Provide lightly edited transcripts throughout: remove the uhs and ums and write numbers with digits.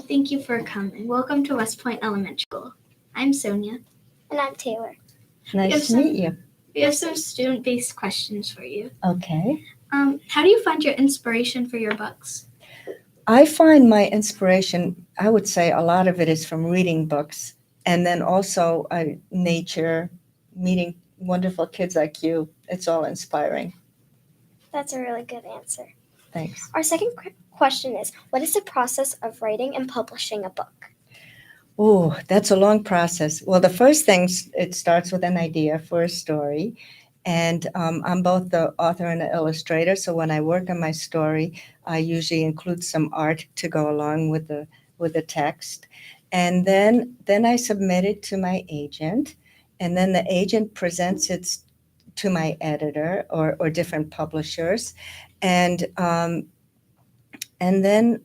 thank you for coming. Welcome to West Point Elementary School. I'm Sonia. And I'm Taylor. Nice to meet you. We have some student-based questions for you. Okay. How do you find your inspiration for your books? I find my inspiration, I would say a lot of it is from reading books, and then also nature, meeting wonderful kids like you. It's all inspiring. That's a really good answer. Thanks. Our second question is, what is the process of writing and publishing a book? Oh, that's a long process. Well, the first thing, it starts with an idea for a story. And I'm both the author and the illustrator. So when I work on my story, I usually include some art to go along with the text. And then I submit it to my agent. And then the agent presents it to my editor or different publishers. And then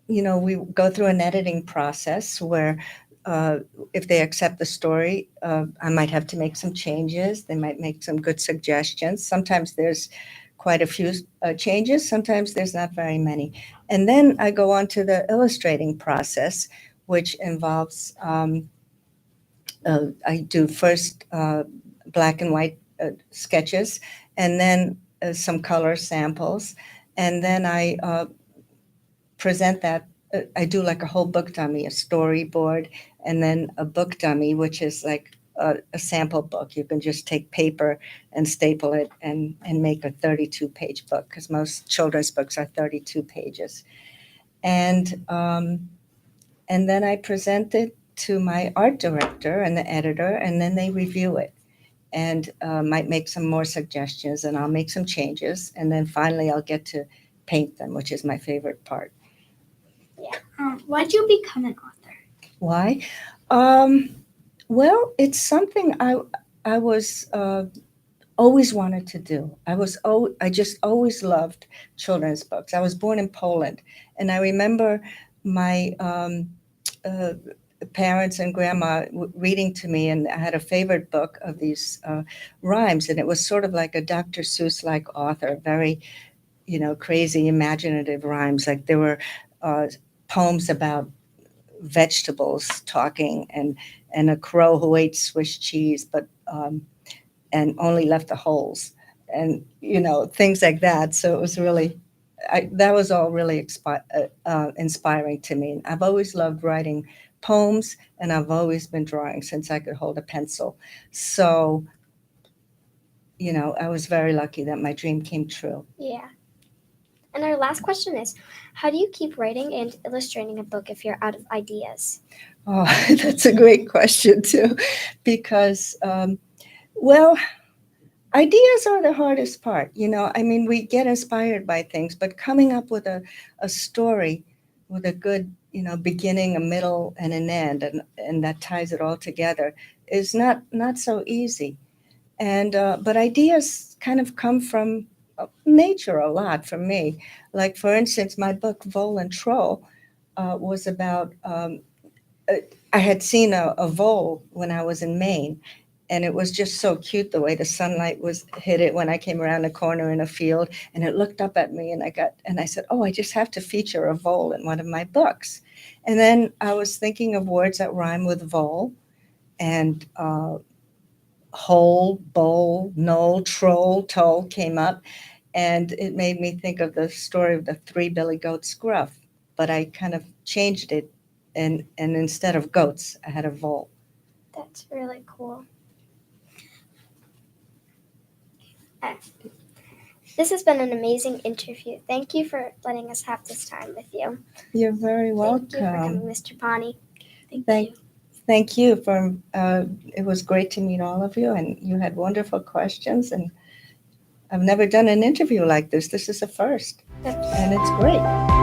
we go through an editing process where if they accept the story, I might have to make some changes. They might make some good suggestions. Sometimes there's quite a few changes. Sometimes there's not very many. And then I go on to the illustrating process, which involves I do first black and white sketches, and then some color samples. And then I present that. I do like a whole book dummy, a storyboard, and then a book dummy, which is like a sample book. You can just take paper and staple it and make a 32-page book, because most children's books are 32 pages. And then I present it to my art director and the editor, and then they review it and might make some more suggestions, and I'll make some changes. And then finally I'll get to paint them, which is my favorite part. Why'd you become an author? Why? Well, it's something I was always wanted to do. I just always loved children's books. I was born in Poland, and I remember my parents and grandma reading to me, and I had a favorite book of these rhymes, and it was sort of like a Dr. Seuss-like author, very, crazy, imaginative rhymes. Like there were poems about vegetables talking, and a crow who ate Swiss cheese, but and only left the holes, and things like that. So it was really, that was all really inspiring to me. I've always loved writing poems, and I've always been drawing since I could hold a pencil. So I was very lucky that my dream came true. Yeah. And our last question is, how do you keep writing and illustrating a book if you're out of ideas? Oh, that's a great question, too, because, well, ideas are the hardest part. We get inspired by things, but coming up with a story with a good, beginning, a middle, and an end, and that ties it all together is not so easy. And but ideas kind of come from nature a lot for me. Like, for instance, my book Vole and Troll was about I had seen a vole when I was in Maine, and it was just so cute the way the sunlight hit it when I came around a corner in a field, and it looked up at me, and I said, oh, I just have to feature a vole in one of my books. And then I was thinking of words that rhyme with vole, and hole, bowl, knoll, troll, toll came up, and it made me think of the story of the three billy goats gruff, but I kind of changed it, and instead of goats, I had a vole. That's really cool. This has been an amazing interview. Thank you for letting us have this time with you. You're very welcome. Thank you for coming, Ms. Trapani. Thank you for. It was great to meet all of you, and you had wonderful questions. And I've never done an interview like this. This is a first, and it's great.